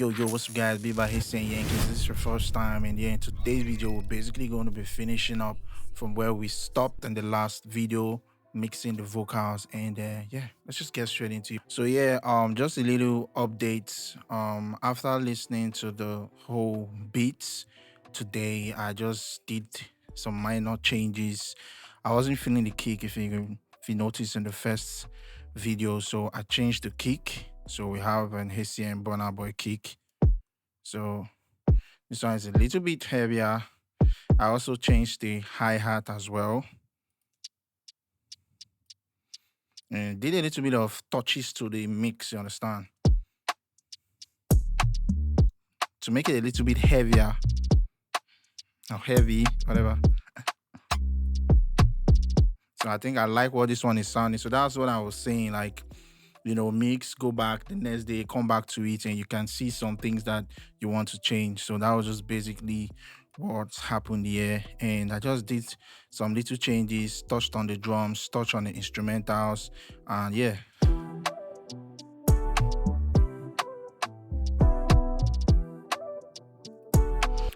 Yo, what's up, guys? BeatsbyHcien here. In case this is your first time, and yeah, in today's video, we're basically going to be finishing up from where we stopped in the last video, mixing the vocals, and yeah, let's just get straight into it. So yeah, just a little update. After listening to the whole beats today, I just did some minor changes. I wasn't feeling the kick, if you notice in the first video, so I changed the kick. So we have an Haitian Burna Boy kick. So this one is a little bit heavier. I also changed the hi-hat as well. And did a little bit of touches to the mix, you understand? To make it a little bit heavier. Or heavy, whatever. So I think I like what this one is sounding. So that's what I was saying. Like, mix, go back the next day, come back to it, and you can see some things that you want to change. So that was just basically what's happened here. And I just did some little changes, touched on the drums, touched on the instrumentals, and yeah.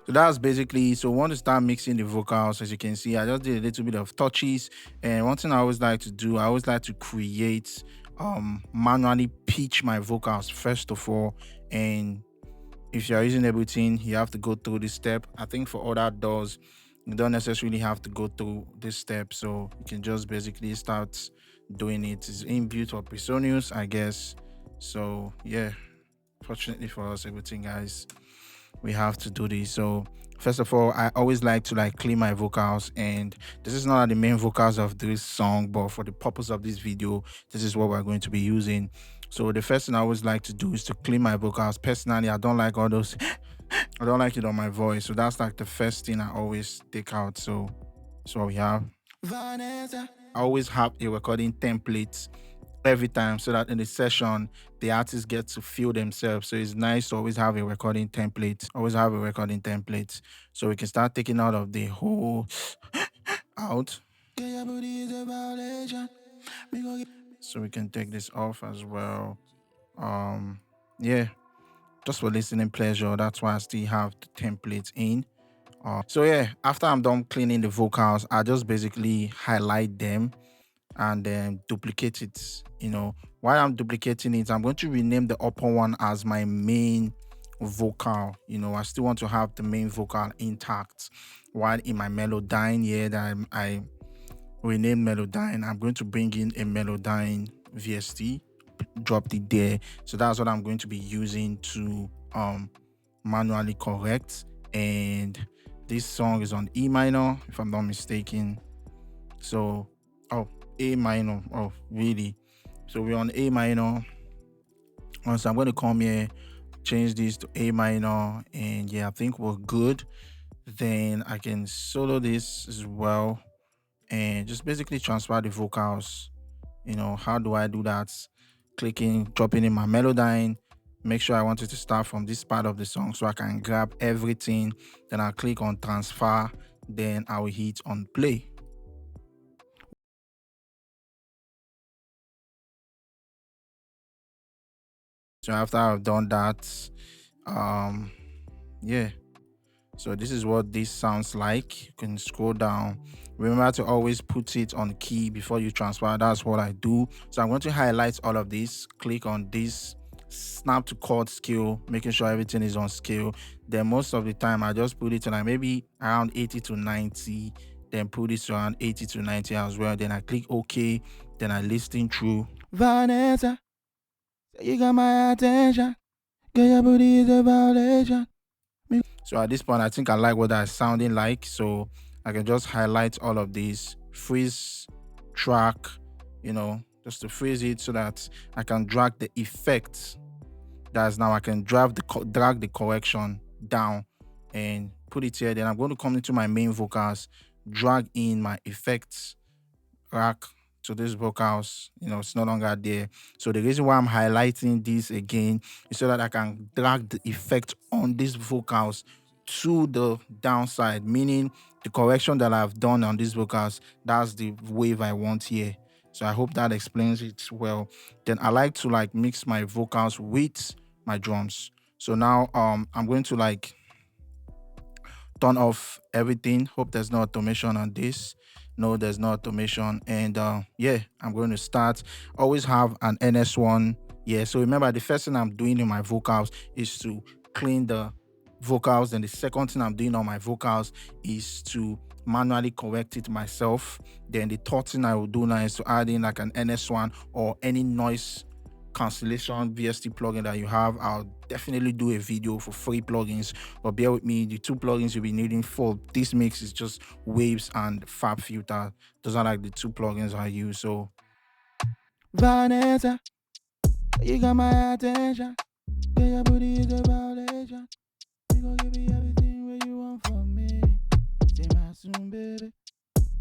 So that's basically, so I want to start mixing the vocals. As you can see, I just did a little bit of touches. And one thing I always like to do, I always like to create, manually pitch my vocals first of all. And if you're using everything, you have to go through this step. I think for other doors, you don't necessarily have to go through this step. So you can just basically start doing it. It's inbuilt or personal, I guess. So yeah, fortunately for us, everything, guys, we have to do this. So first of all, I always like to clean my vocals, and this is not the main vocals of this song, but for the purpose of this video, this is what we're going to be using. So the first thing I always like to do is to clean my vocals. Personally, I don't like all those I don't like it on my voice. So that's like the first thing I always take out. So that's what we have. I always have a recording template every time, so that in the session the artists get to feel themselves. So it's nice to always have a recording template. So we can start taking out of the whole out. So we can take this off as well. Yeah, just for listening pleasure. That's why I still have the template in. So yeah, after I'm done cleaning the vocals, I just basically highlight them and then duplicate it. While I'm duplicating it, I'm going to rename the upper one as my main vocal. I still want to have the main vocal intact, while in my Melodyne here that I renamed Melodyne, I'm going to bring in a Melodyne VST, dropped it there. So that's what I'm going to be using to manually correct. And this song is on E minor, if I'm not mistaken. So A minor. Oh, really? So we're on A minor. So I'm going to come here, change this to A minor, and yeah, I think we're good. Then I can solo this as well, and just basically transfer the vocals. How do I do that? Clicking, dropping in my Melodyne. Make sure I want it to start from this part of the song so I can grab everything. Then I'll click on transfer. Then I will hit on play. So after I've done that, yeah. So this is what this sounds like. You can scroll down. Remember to always put it on key before you transfer. That's what I do. So I'm going to highlight all of this. Click on this snap to chord scale, making sure everything is on scale. Then most of the time I just put it to maybe around 80 to 90. Then put it to around 80 to 90 as well. Then I click OK. Then I listen through. Vanessa, you got my attention. Girl, your booty is a violation. So at this point, I think I like what that's sounding like. So I can just highlight all of these, freeze track, just to freeze it so that I can drag the effects. That's now I can drag the correction down and put it here. Then I'm going to come into my main vocals, drag in my effects rack to these vocals. It's no longer there. So the reason why I'm highlighting this again is so that I can drag the effect on these vocals to the downside, meaning the correction that I've done on these vocals, that's the wave I want here. So I hope that explains it well. Then I like to mix my vocals with my drums. So now I'm going to like turn off everything. Hope there's no automation on this. No, there's no automation. And yeah, I'm going to start. Always have an NS1. Yeah, so remember, the first thing I'm doing in my vocals is to clean the vocals. And the second thing I'm doing on my vocals is to manually correct it myself. Then the third thing I will do now is to add in like an NS1 or any noise cancellation VST plugin that you have. I'll definitely do a video for free plugins, but bear with me. The two plugins you'll be needing for this mix is just Waves and Fab Filter. Those are like the two plugins I use. So Vanessa, you got my attention. Yeah, your booty is a violation. You gon' give me everything what you want from me. Say my soon, baby.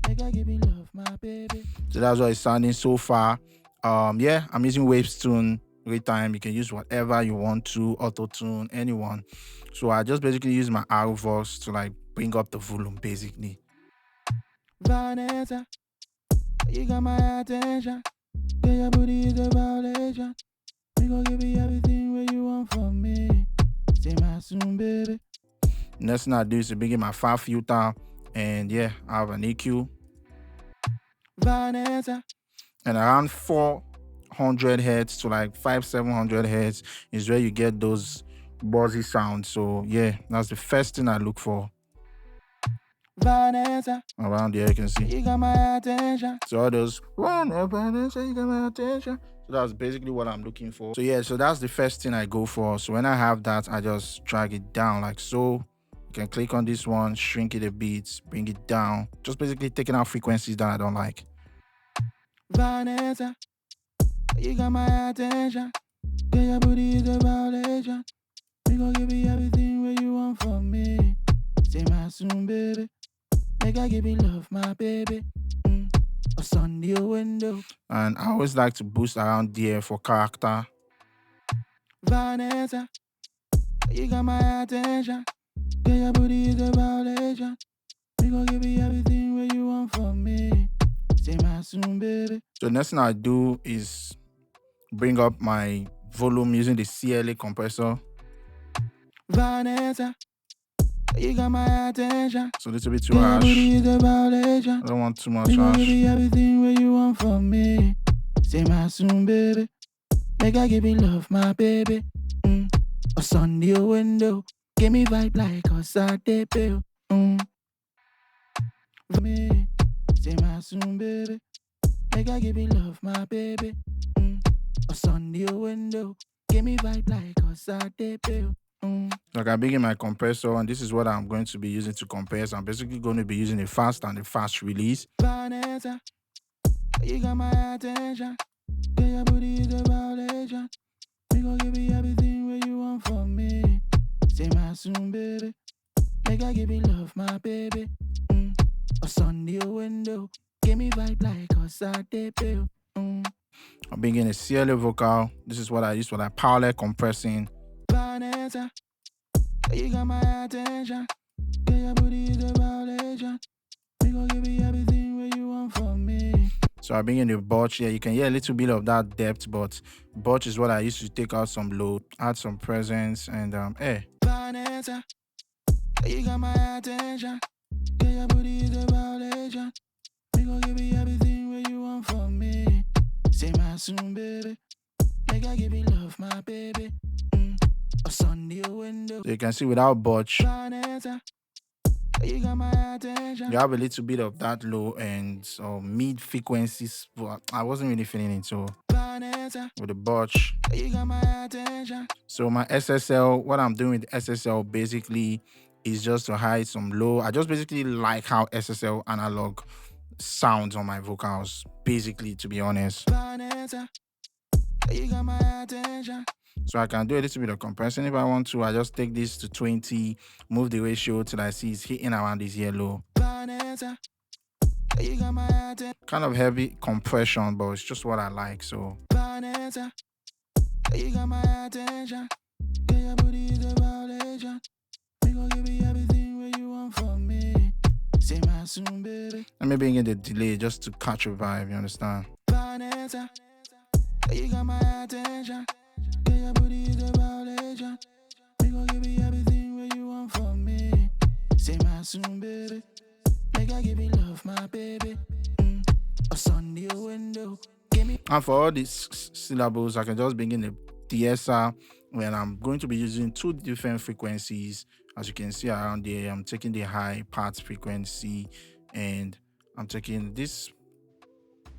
Make I give me love, my baby. So that's what it's sounding so far. Yeah, I'm using Waves Tune every time. You can use whatever you want to, auto tune, anyone. So I just basically use my arrow voice to like bring up the volume basically. Vanessa, you got my attention. Yeah, your booty is a violation. We gon' give you everything what you want from me. Say my soon, baby. Next thing I do is to bring in my Fab Filter, and yeah, I have an EQ. Vanessa. And around 400 hertz to like 700 hertz is where you get those buzzy sounds. So yeah, that's the first thing I look for. Vanessa, around here you can see. You got my attention. So all those Vanessa, you got my attention. So that's basically what I'm looking for. So yeah, so that's the first thing I go for. So when I have that, I just drag it down like so. You can click on this one, shrink it a bit, bring it down. Just basically taking out frequencies that I don't like. Vanessa, you got my attention. Yeah, your booty is a violation. We gon' give you everything what you want from me. Say my soon, baby. Make I give you love, my baby. A sun your window. And I always like to boost around there for character. Vanessa, you got my attention. Yeah, your booty is a violation. We gon' give you everything what you want from me. Say my soon, baby. So next thing I do is bring up my volume using the CLA compressor. Vanessa, you got my attention. So a little bit too harsh. I don't want too much harsh. Give you everything what you want from me. Say my soon, baby. Make I give you love, my baby. A sun your window. Give me vibe like a Saturday pill. Me. Say my soon, baby. Make I give you love, my baby. A sun your window. Give me vibe like a Saturday pill. Like I bring in my compressor, and this is what I'm going to be using to compress. I'm basically going to be using a fast and a fast release. Vanessa, you got my attention. Yeah, your booty is a violation. We gon' give you everything what you want from me. Say my soon, baby. Make I give you love, my baby. A sun your window. Give me vibe like a Saturday pill. I'm bringing a CLA vocal. This is what I use for like parallel compressing. Vanessa, you got my attention. Yeah, your booty is a violation. We gon' give you everything what you want from me. So I bring in the botch. Yeah, you can hear a little bit of that depth, but botch is what I used to take out some low, add some presence, and hey. Vanessa, you got my attention. Yeah, your booty is a violation. We gon' give you everything what you want from me. Say my soon, baby. Make I give you love, my baby. A sun your window. So you can see without botch, Vanessa, you got my attention. You have a little bit of that low and mid frequencies, but I wasn't really feeling it. So Vanessa, with the botch, you got my attention. So my SSL, what I'm doing with SSL basically is just to hide some low. I just basically like how SSL analog sounds on my vocals, basically, to be honest. Vanessa, you got my attention. So I can do a little bit of compression if I want to. I just take this to 20, move the ratio till I see it's hitting around this yellow. Vanessa, you got my attention. Kind of heavy compression, but it's just what I like. So Vanessa, you got my attention. Yeah, your booty is a violation. We gon' give you everything what you want from me. Say my soon, baby. Let me bring in the delay just to catch a vibe, you understand? Vanessa, you got my attention. Yeah, your booty is a violation. soon, baby. Make I give you love, my baby. A Sunday window. And for all these syllables, I can just bring in the DSR when I'm going to be using two different frequencies. As you can see around there, I'm taking the high part frequency and I'm taking this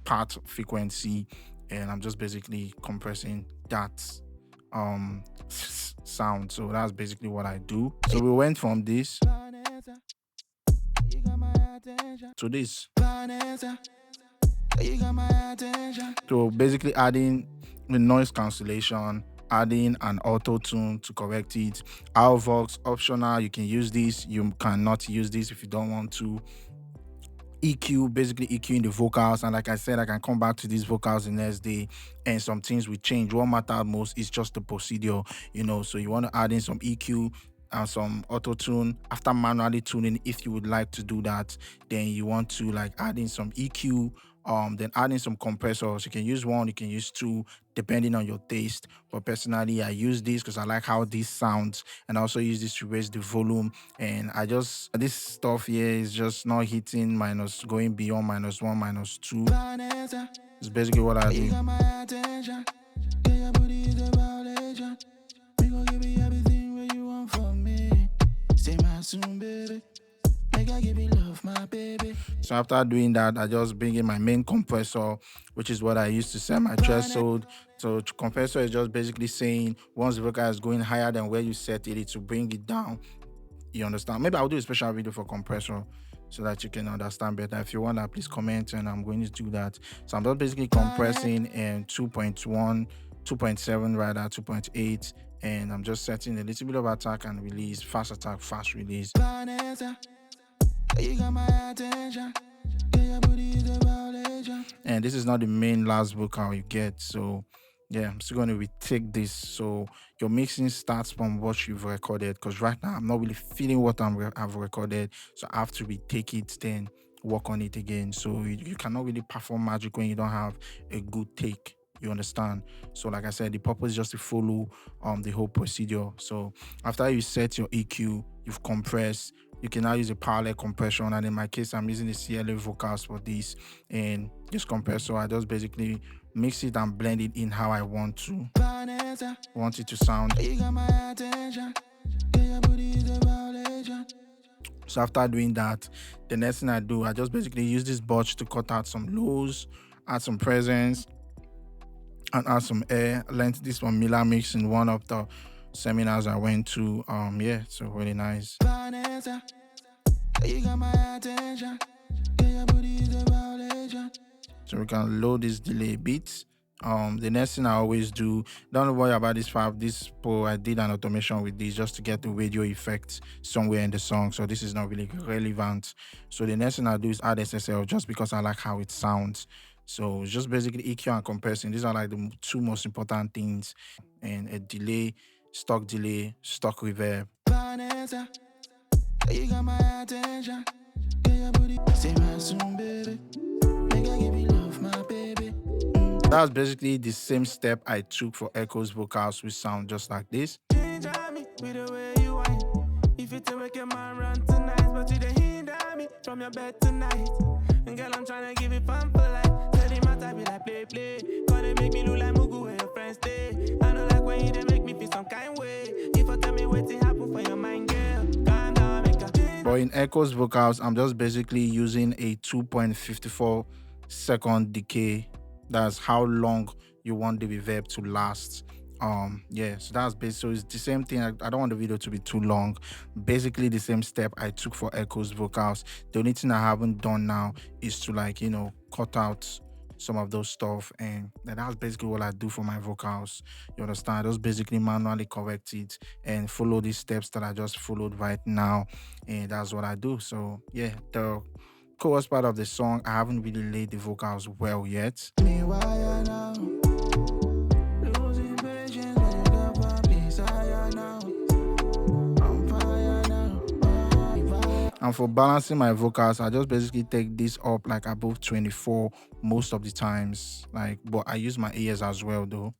part frequency and I'm just basically compressing that sound. So that's basically what I do. So we went from this to this. So basically adding the noise cancellation, adding an auto tune to correct it. Vox optional, you can use this, you cannot use this if you don't want to. EQ, basically EQing the vocals, and like I said, I can come back to these vocals the next day and some things will change. What matters most is just the procedure, so you want to add in some EQ and some auto tune after manually tuning. If you would like to do that, then you want to like add in some EQ, then add in some compressors. You can use one, you can use two, depending on your taste. But personally, I use this because I like how this sounds, and I also use this to raise the volume. And this stuff here is just not hitting going beyond -1, -2. It's basically what I do. So after doing that, I just bring in my main compressor, which is what I use to set my threshold. So compressor is just basically saying once the vocal is going higher than where you set it, to bring it down. You understand? Maybe I'll do a special video for compressor so that you can understand better. If you want that, please comment and I'm going to do that. So I'm just basically compressing in 2.1, 2.7 rather, 2.8, and I'm just setting a little bit of attack and release, fast attack, fast release. And this is not the main last vocal you get, so yeah, I'm still going to retake this. So your mixing starts from what you've recorded, because right now I'm not really feeling what I've recorded, so I have to retake it, then work on it again. So you cannot really perform magic when you don't have a good take. You understand? So like I said, the purpose is just to follow the whole procedure. So after you set your EQ, you've compressed, you can now use a parallel compression, and in my case I'm using the CLA vocals for this. And this compressor, I just basically mix it and blend it in how I want it to sound. So after doing that, the next thing I do, I just basically use this botch to cut out some lows, add some presence, and add some air. I learned this from Miller Mix in one of the seminars I went to. Yeah, so really nice. So we can load this delay beats. The next thing I always do, don't worry about this pro. I did an automation with this just to get the radio effect somewhere in the song, so this is not really relevant. So the next thing I do is add SSL, just because I like how it sounds. So it's just basically EQ and compressing. These are like the two most important things. And a delay, stock reverb. You got my attention. Say my soon, baby. Make I give you love, my baby. That's basically the same step I took for Echo's vocals, which sound just like this. Change me with the way you whine. If you to make a man run tonight, but you don't hinder me from your bed tonight. And girl, I'm trying to give it fun for life. Tell him my type, be like play. Gonna make me look like Mugu where your friends stay. I know like when you they make me feel some kind way. If you tell me what's happen for your mind, girl, calm down, make a change. But in Echo's vocals, I'm just basically using a 2.54 second decay. That's how long you want the reverb to last. Yeah, so that's basically, so it's the same thing. I don't want the video to be too long. Basically the same step I took for Echo's vocals. The only thing I haven't done now is to cut out some of those stuff, and that's basically what I do for my vocals. You understand? I just basically manually correct it and follow these steps that I just followed right now, and that's what I do. So yeah, the chorus part of the song, I haven't really laid the vocals well yet. And for balancing my vocals, I just basically take this up like above 24 most of the times. But I use my ears as well though.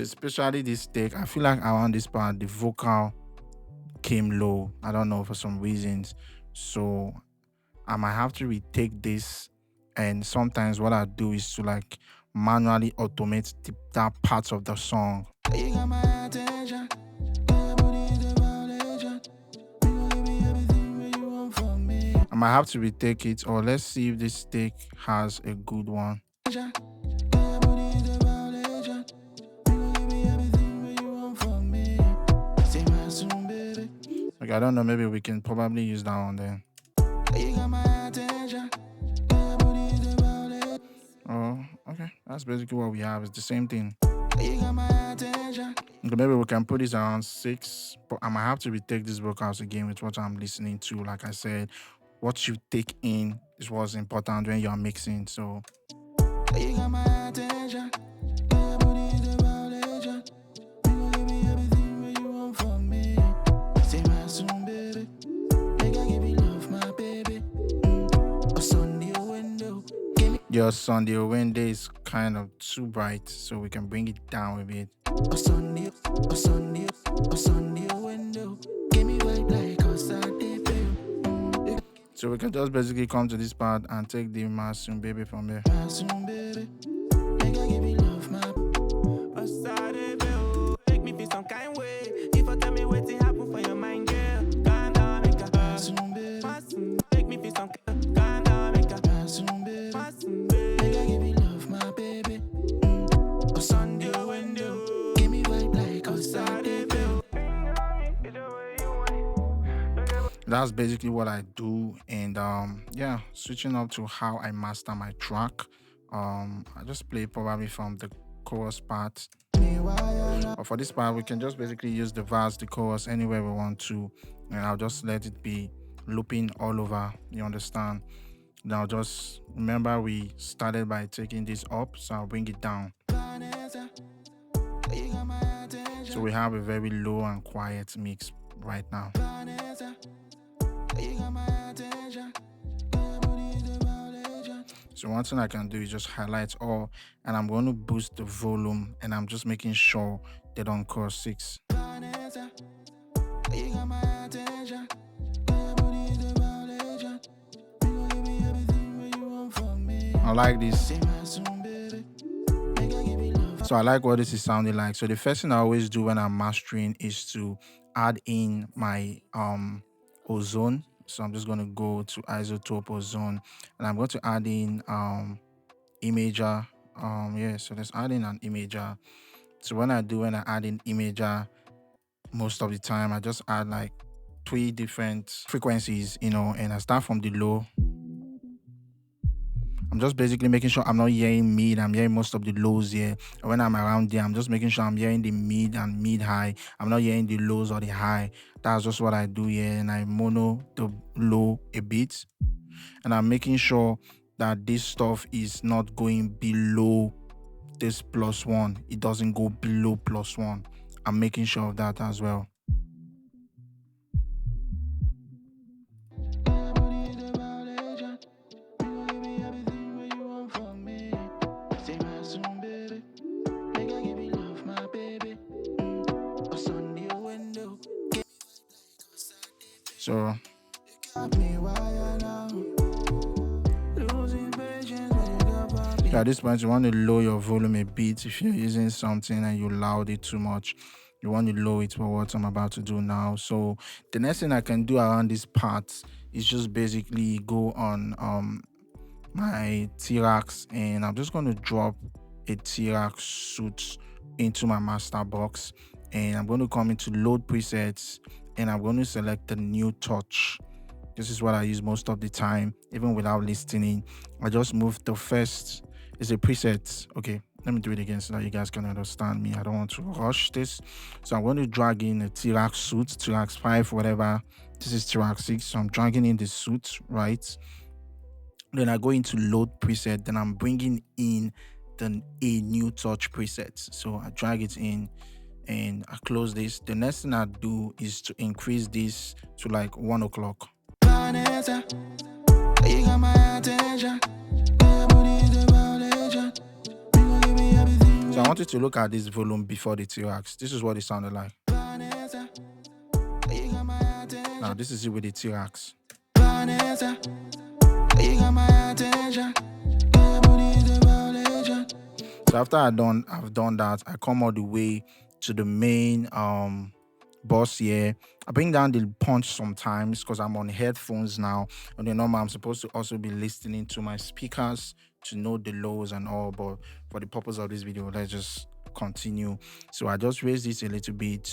So especially this take, I feel like around this part the vocal came low. I don't know, for some reasons. So I might have to retake this. And sometimes what I do is to like manually automate that part of the song. You got my attention. I might have to retake it, or let's see if this take has a good one. Okay, I don't know, maybe we can probably use that one then. Oh, okay, that's basically what we have. It's the same thing. Okay, maybe we can put this around 6, but I might have to retake these vocals again with what I'm listening to. Like I said, what you take in is what's important when you're mixing. So you got my attention. Your Sunday window is kind of too bright, so we can bring it down a bit. So we can just basically come to this part and take the Masoon Baby from there. Make me feel some kind way. If I tell me what to happen for your mind, girl. Make me feel some kind of make a make I give you love, my baby. Sunday window, give me vibe like a Saturday bill. That's basically what I do, and yeah, switching up to how I master my track. I just play probably from the chorus part. But for this part, we can just basically use the verse, the chorus, anywhere we want to, and I'll just let it be looping all over. You understand? Now just remember we started by taking this up, so I'll bring it down. So we have a very low and quiet mix right now. So one thing I can do is just highlight all, and I'm going to boost the volume, and I'm just making sure they don't cross 6. I like this. So I like what this is sounding like. So the first thing I always do when I'm mastering is to add in my ozone. So I'm just going to go to isotope ozone, and I'm going to add in imager. Yeah, so let's add in an imager. So when I add in imager, most of the time I just add like 3 different frequencies, you know, and I start from the low. I'm just basically making sure I'm not hearing mid. I'm hearing most of the lows here. And when I'm around there, I'm just making sure I'm hearing the mid and mid high. I'm not hearing the lows or the high. That's just what I do here. And I mono the low a bit. And I'm making sure that this stuff is not going below this +1. It doesn't go below +1. I'm making sure of that as well. So at this point, you want to lower your volume a bit. If you're using something and you loud it too much, you want to lower it for what I'm about to do now. So the next thing I can do around this part is just basically go on my T-Rax, and I'm just going to drop a T-Rax suit into my master box, and I'm going to come into load presets, and I'm going to select the new touch. This is what I use most of the time, even without listening. I just move the first. It's a preset. Okay, let me do it again so that you guys can understand me. I don't want to rush this. So I'm going to drag in a T-Rax suit, T-Rax 5, whatever. This is T-Rax 6. So I'm dragging in the suit, right? Then I go into load preset. Then I'm bringing in a new touch preset. So I drag it in and I close this. The next thing I do is to increase this to like 1 o'clock. So So I want you to look at this volume before the T-Rax. This is what it sounded like. Now this is it with the T-Rax. So after I've done that, I come all the way to the main boss here. I bring down the punch sometimes because I'm on headphones now. And the normal, I'm supposed to also be listening to my speakers to know the lows and all. But for the purpose of this video, let's just continue. So I just raise this a little bit.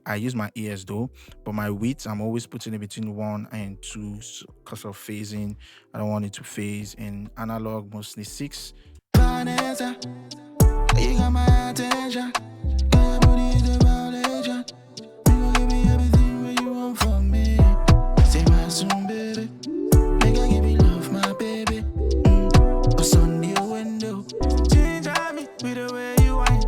I use my ears though, but my width I'm always putting it between 1 and 2 because of phasing. I don't want it to phase. In analog, mostly 6. You got my attention. Your booty is a violation. You gon' give me everything what you want from me. Say my soon, baby. Make I give you love, my baby. What's on your window? Change on me with the way you whine.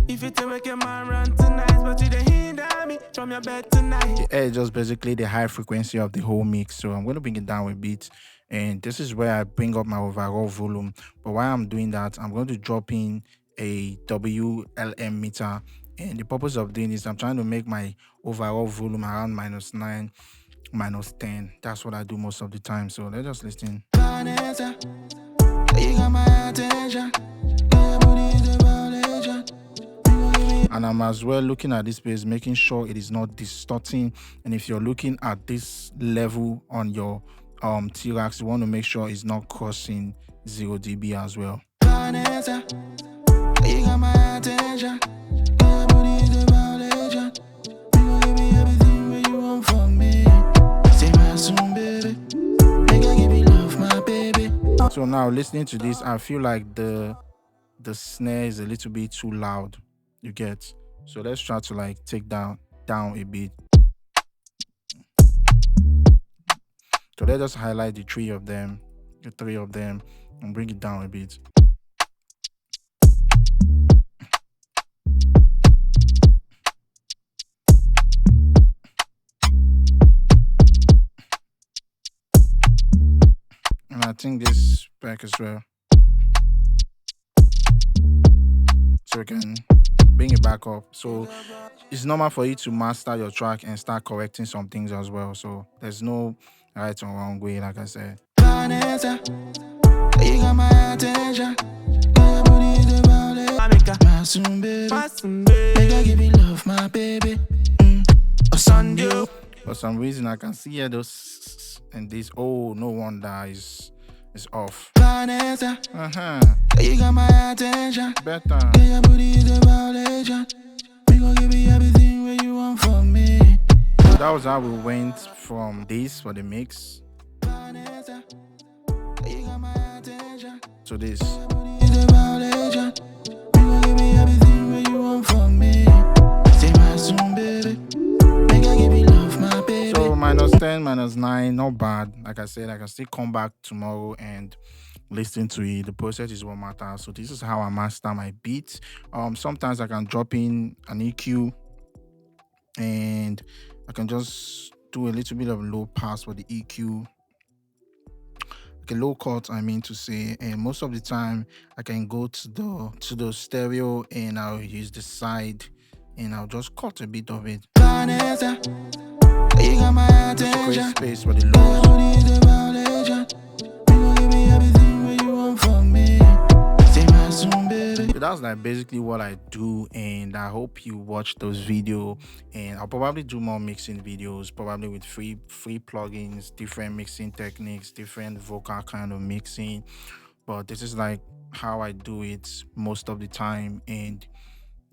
If you tell me make your man run tonight, but you don't hinder me from your bed tonight. The air is just basically the high frequency of the whole mix. So I'm going to bring it down a bit. And this is where I bring up my overall volume. But while I'm doing that, I'm going to drop in a WLM meter, and the purpose of doing this, I'm trying to make my overall volume around -9, -10. That's what I do most of the time. So let's just listen. And I'm as well looking at this space, making sure it is not distorting. And if you're looking at this level on your T-Rax, you want to make sure it's not crossing 0 dB as well. You got my attention. Your booty is a violation. You gon' give me everything what you want from me. Say my soon, baby. Make I give you love, my baby. So now listening to this, I feel like the snare is a little bit too loud. You get? So let's try to like take down a bit. So let's just highlight the three of them, and bring it down a bit. And I think this back as well. So we can bring it back up. So it's normal for you to master your track and start correcting some things as well. So there's no right or wrong way, like I said. You got my attention. Your booty is a violation. My soon, baby. Make I give you love, my baby. For some reason, I can see here those and this. Oh, no wonder is off. You got my attention. Better. Your booty is a violation. We gon' give you everything what you want from me. So that was how we went from this for the mix to this. So -10, -9, not bad. Like I said, I can still come back tomorrow and listen to it. The process is what matters. So this is how I master my beats. Sometimes I can drop in an EQ and I can just do a little bit of low pass for the EQ. Okay, low cut, I mean to say, and most of the time I can go to the stereo and I'll use the side and I'll just cut a bit of it. Just to create space for the lows. So that's like basically what I do, and I hope you watch those videos. And I'll probably do more mixing videos, probably with free plugins, different mixing techniques, different vocal kind of mixing. But this is like how I do it most of the time, and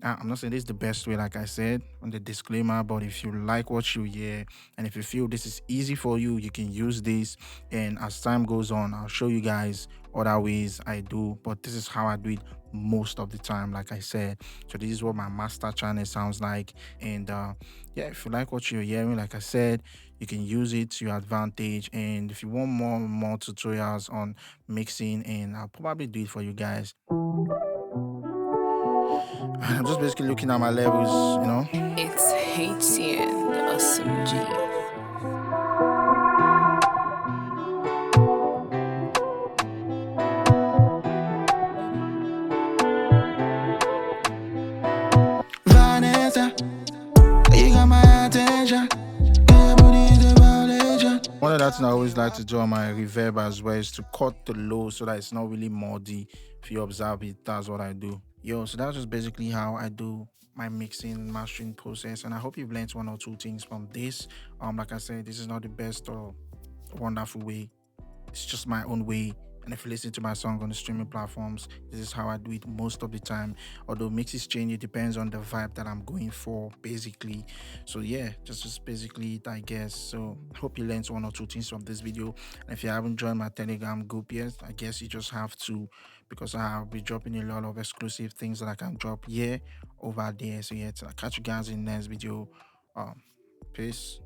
I'm not saying this is the best way, like I said on the disclaimer, but if you like what you hear and if you feel this is easy for you, you can use this. And as time goes on, I'll show you guys other ways I do, but this is how I do it most of the time, like I said. So this is what my master channel sounds like. And yeah, if you like what you're hearing, like I said, you can use it to your advantage. And if you want more tutorials on mixing, and I'll probably do it for you guys. I'm just basically looking at my levels, you know. It's HCN, the awesome G. attention. Your body is a violation. One of the things I always like to do on my reverb as well is to cut the low so that it's not really muddy. If you observe it, that's what I do. Yo, so that's just basically how I do my mixing mastering process, and I hope you've learned one or two things from this. Like I said, this is not the best or wonderful way. It's just my own way. And if you listen to my song on the streaming platforms, this is how I do it most of the time. Although mixes change, it depends on the vibe that I'm going for, basically. So yeah, just basically it, I guess. So hope you learned one or two things from this video. And if you haven't joined my Telegram group yet, I guess you just have to, because I'll be dropping a lot of exclusive things that I can drop here over there. So yeah, I'll catch you guys in the next video. Peace.